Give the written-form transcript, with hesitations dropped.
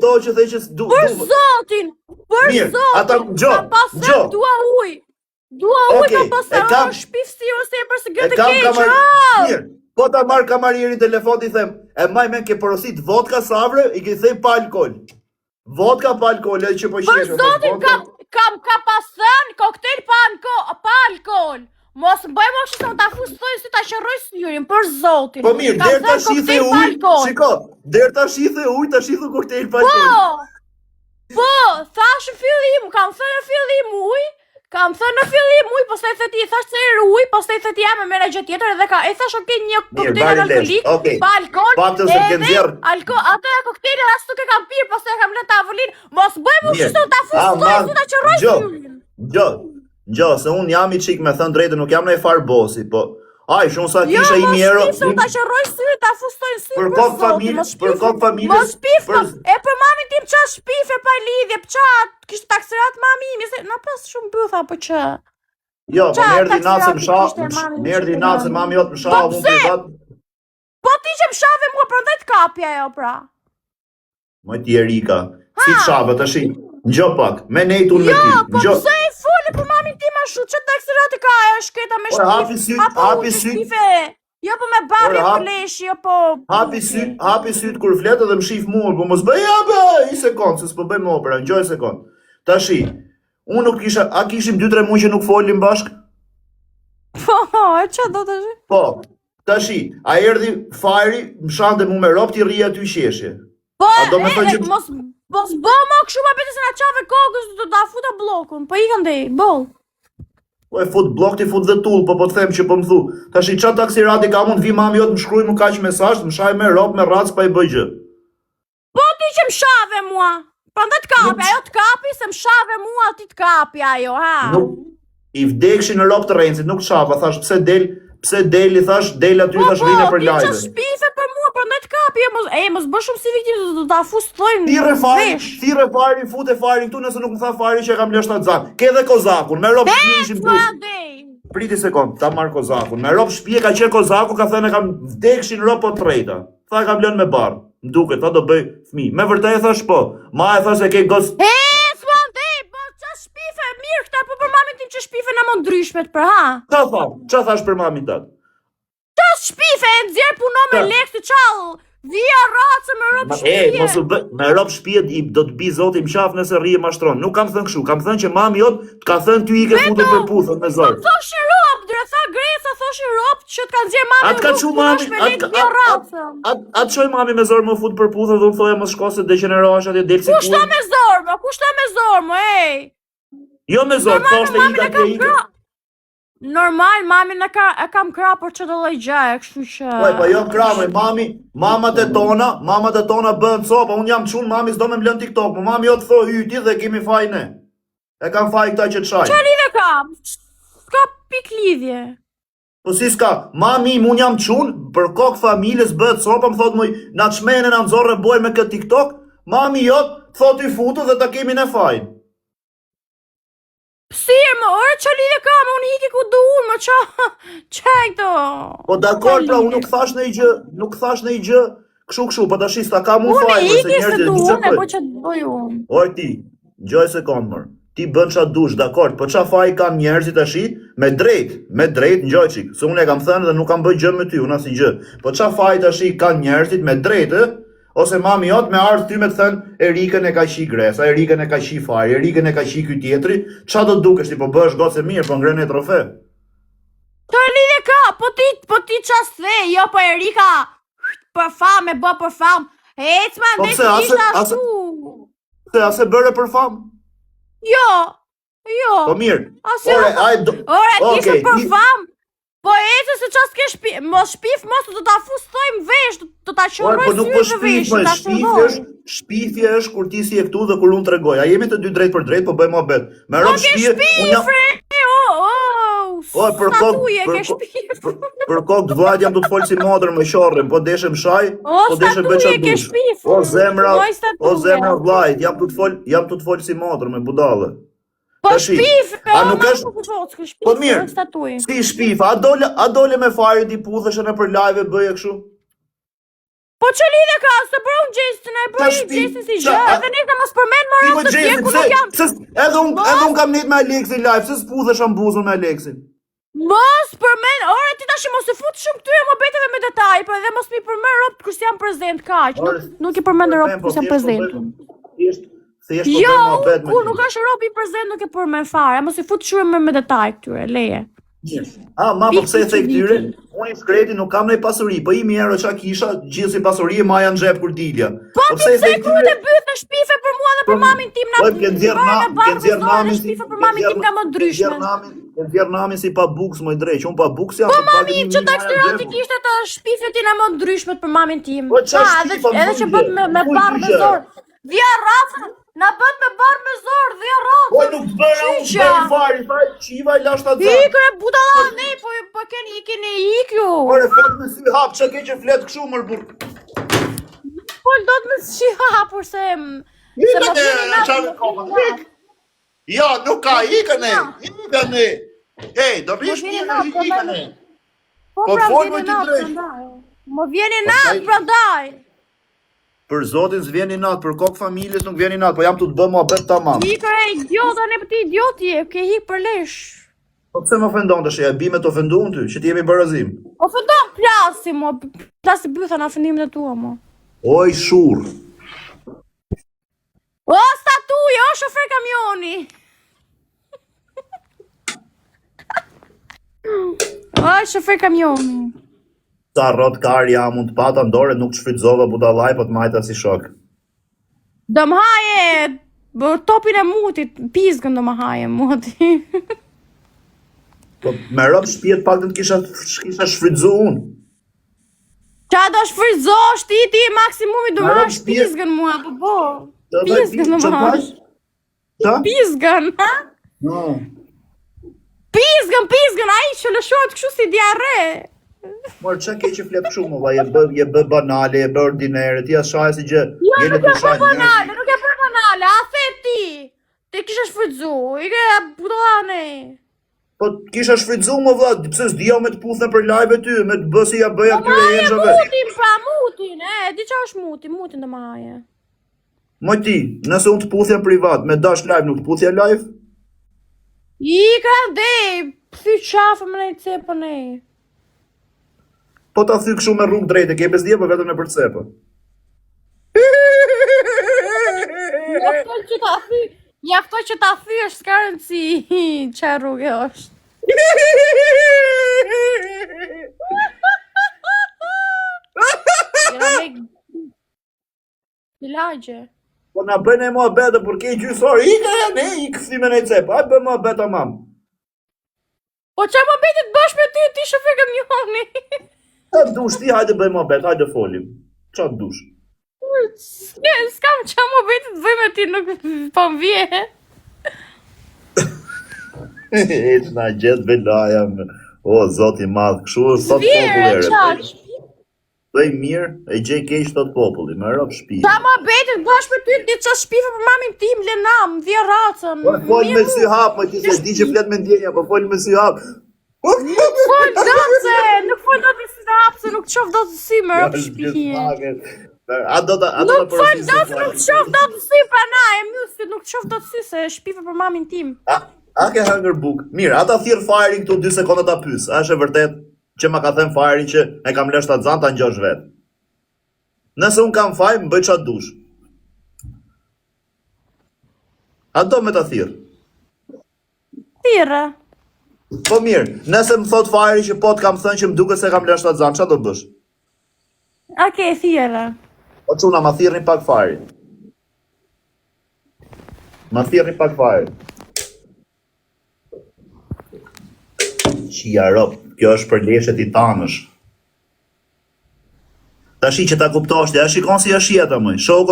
To që thej që Për zotin! Për zotin! Kam pasër, dua uj! Dua uj, kam pasër, shpif si ose e përse gëtë keqë! Mirë, po ta marrë kamarieri telefon i them, e maj men ke porosit vodka savre, i ke thej pa alkohol. Vodka pa alkohol, edhe që po sheshe. Për zotin, kam pasën koktejl pa alkohol. Mos më bëjmë që se më ta fustoj si ta qërroj syrin, për zotin. Po mirë, der ta shithe uj, shiko, der ta shithe uj, ta shithe koktejl pa alkohol. Po, thash në fillim, kam thënë në fillim uj, pastaj thëti i thash se uj, pastaj thëti jam e mera gjë tjetër edhe ka, e thash okej një koktejl alkoholik, pa alkohol, edhe atë koktejl as nuk e kam pirë, pastaj kam lënë tavolinë, mos bëjmë që se më ta fustoj si ta qërroj syrin. Gjo, se unë jam i qik me thënë drejtë, nuk jam në e farë bosi, po... Aj, shumë sa kisha i mjero... Jo, mos pif, se unë ta qërroj syri, ta fustojnë syri për zotin, për kokë familjes... Mos pif, e për mami tim qa shpif e pa lidhje, për qa, kishtë taksirat mami imi, se në pas shumë bëtha, për qa... Jo, po merdi natë se mami jotë më sha, mund të datë... Po ti që më shave mua për 10 kapja jo, pra... Moj ti Erika, si të shave, të shi, ngjo pak, me nejtu në me ti, ngjo... Jo, po pëse i fulli për mami tim ashu, që taksirat e ka e shketa me shpif... Hapi syt... Jo, po me babi e leshi, jo, po... Hapi syt kur fletë dhe më shif mua, po mos bëj, i sekund, se s'po bëjmë opera, ngjoj sekund. Ta shi, unë nuk kisha, a kishim 2-3 muaj që nuk folim bashk? Po, e që do të shi? Po, ta shi, a erdi fajri, më shante mu me ropë ti rria ty sheshje. Po, mos bë më këshu ma beti se na qave kokës, do ta futa blokun, po i këndej, bol. Po e fut blok, ti fut dhe tull, po të them që po më thu. Ta shi qa taksirati ka mund, vi mami jotë më shkruj më kaq mesazh, më shaj me ropë, me rac, pa i bëj gjë. Po ti që më shave mua, po ndë t'kapi, ajo t'kapi, se më shave mua, ti t'kapi ajo, ha. I vdekshin në ropë të rrencit, nuk t'shava, thash pse deli, thash, del aty, thash vine për lajve. Po, ti që shpife për mua, po ndë t'kapi, mos bë shumë si viktim, do ta fustojnë vesh. Thire fari, fute fari këtu, nëse nuk më tha fari që e kam lësht atë zanë. Ke dhe kozakun, me ropë shpi ishim tu. Priti sekund, ta marrë kozakun, me ropë shpi e ka qenë kozaku, ka thënë e kam vdekshin ropë po trejta. Tha e kam lënë me barë, më duke, ta do bëj fmi. Me vërtej e thash po, ma e thash e ke gos... Mirë këta, po për mamin tim që shpife në më ndryshmet për, ha? Qa thash për mamin tatë? Qa shpife, e nëzjerë puno me lekë të qalë, vija ratëse me ropë shpije. Me ropë shpije do të bi zotim qafë nëse rije mashtronë. Nuk kam thënë këshu, kam thënë që mami jotë të ka thënë ty i ke futur për puthën me zorë. Po thoshin ropë, dre tha Greca, thoshin ropë që të kanë zjerë mami në punosh me lekë vija ratëse. Atë qoj mami me zorë më futur për puthën dhe më thoja më shko se degenerohash atje delë si kushta me zorë, ej? Jo me zorë, thoshte i ka ke ike. Normal, mami e kam kra për që do lej gjaj, kështu që... Po jo kra, mamat e tona bënë copa, unë jam qunë, mami s'do me më lënë TikTok, po mami jo të thoi hyti dhe kemi faj ne. E kam faj këta që të shaj. Qa lidhe kam? S'ka pik lidhje. Po si s'ka, mami im unë jam qunë, për kokë familjes bëtë copa, më thotë mëj, na qmene na nëzorë e bojë me këtë TikTok, mami jo të thot i futu dhe ta kemi ne fajnë. Sirë më, ore që lidhe ka, më unë hiki ku du unë, më qaj to. Po dakor, pra unë nuk thash në i gjë, këshu, pa të shista ka mu fajnë. Unë hiki se du unë, e po që të bëj unë. Oj ti, gjoj sekund mërë, ti bën qa dush, dakor, po qa faj kanë njerëzit e shi, me drejt, njoj qik, se unë e kam thënë dhe nuk kam bëj gjë me ty, unë asin gjë. Po qa faj të shi kanë njerëzit me drejt, ose mami jot me ardhë ty me të thënë Erikën e ka qi Gresa, Erikën e ka qi Fari, Erikën e ka qi ky tjetri, qa do dukesh ti, po bësh gotë se mirë, po ngrene e trofe. Të lidhe ka, po ti qas the, jo po Erika, për fam e bë për fam, ecman dhe ti ishte ashtu. Se ase bërë për fam? Jo. Po mirë, ore, kishtë për fam. Po ecë se qas ke mos shpif, mos do ta fustojmë vesh, do ta qërroj sy dhe vesh, do ta qërroj. Shpifje është kur ti si e këtu dhe kur unë të regoj, a jemi të dy drejt për drejt, po bëjmë o bet. Po ke shpifre, për kokë të vajt jam të të folë si modrë me shorëm, po deshem shaj, po deshem beqa dush. O zemra vajt, jam të të folë si modrë me budale. Po shpif, po mirë, si shpif, a dole me fari t'i puthëshën e për live e bëje këshu? Po që lidhe ka, së bërë unë Jason, e bërë Jason si gjë, edhe ne ka mos përmen më rrëmë të tjerë ku nuk jam. Edhe unë kam njët me Aleksin live, se s'pudhesh ambuzën me Aleksin. Mos përmen, ore ti tash mos e fut shumë këtyre mobeteve me detaj, po edhe mos mi përmen ropë kërës jam prezent kaq, nuk i përmen ropë kërës jam prezent. Jo, kur nuk është ropë i prezent nuk e përmen fare, mos i fut shumë me detaj këtyre, leje. Ma po pse e the këtyre, unë i shkreti nuk kam nej pasuri, po i mjerë qa kisha, gjithë si pasuri e maja në gjep kur dilja. Po ti pse kur të bytë shpife për mua dhe për mamin tim na shpife për mamin tim ka më ndryshme. Ke nxjerr namin si pa buks më drejt, unë pa buks jam. Po mami që ta kështiron ti kishte të shpife ti na më ndryshme për mamin tim. Edhe që bët me barë me zor. Dhja rafën, na bët me barë me zor, dhja rafën. Po nuk bëra unë bëjnë fari, faj qiva i lashta dzak. Ikre, budala ne, po keni ik ju. Ore, flet me si hap, që ke që flet këshu mërë burë. Po do të me si hapur se më vjeni natë. Ja, nuk ka, ikën e. Ej, do rish një në ikën e. Po folë më ti drejsh. Më vjeni natë, prandaj. Për zotin s'vjeni natë, për kokë familjes nuk vjeni natë, po jam të të bëmë abet të mamë. Ikër e idiota, ne për ti idioti e, ke hik për lesh. Po pëse më ofendon të shë, e bime të ofendu në ty, që ti jemi barazim. Ofendon plasi, mo, plasi bëtha në ofendimin e tua, mo. Oj, shur. O, statuj, o, shofer kamioni. O, shofer kamioni. Sa rrot karja mund të pata ndore, nuk shfrytzova budallaj, po të majta si shok. Do më haje, topin e mutit, pizgën do më haje, muti. Po me rëpë shpijet pak të kisha shfrytzu unë. Qa do shfrytzosh ti maksimumi do më hash pizgën mua, po. Pizgën do më hash. Pizgën, ha? Pizgën, a i që lëshohet kështu si diare. Morë, që ke që fletë shumë, je bë banale, je bë ordinere, ti ashaj si gjë... Jo, nuk e bë banale, a the ti! Ti kisha shfrytzu, i ke budolane. Po kisha shfrytzu më vla, pëse s'dia me të puthën për live e ty, me të bësi ja bëja këtyre enxave. Mutin, di qa është mutin dhe ma haje. Moj ti, nëse unë të puthja privat, me dash live, nuk të puthja live? I ka ndej, pëthy qafë më nej të cepë nej. Po ta thy këshu me rrugë drejte, ke besdje për vetëm në përcepë. Jaftoj që ta thy është s'ka rëndësi që rrugë është. Filagje. Po na bëjnë e mua betë, për ke i gjysor, i këthime në i cepë, a bëjnë mua betë a mamë. Po që më betit bësh me ti shofer kamioni. Qa të dush ti, hajde bëjmë abet, hajde folim. Qa të dush? S'kam qa më betit bëjmë ti, nuk po më vje. E që na gjithë belaja me... O, zoti madhë, këshu është sot popullere. Bëj mirë, e gjej keq tot populli, më rëp shpi. Qa më betit bësh me ty, ti qa shpife për mamin tim, lenam, vje racën. Po folë me sy hapë, më ti se di që flet me ndjenja, po folë me sy hapë. Nuk folë do të se, nuk folë do të si të hapë, se nuk qof do të si më rëpë shpije. Nuk folë do të nuk qof do të si pra na, e mjusit nuk qof do të si se shpife për mamin tim. A ke hëngër buk? Mirë, ata thirë Fajrin këtu 2 sekonda ta pysë, a është e vërtet që ma ka them Fajrin që e kam lësht atë zanë ta ngjosh vetë. Nëse unë kam faj, më bëj qatë dush. A do me ta thirë? Thirë. Po mirë, nëse më thot Fajri që po të kam thënë që më duke se kam lësht atë zanë, qa do bësh? Okej, thirë. O quna, ma thirë një pak Fajri. Ma thirë një pak Fajri. Qia rop, kjo është për leshe titanësh. Ta shi që ta kuptoshte, a shikon si është jeta mëj, shoko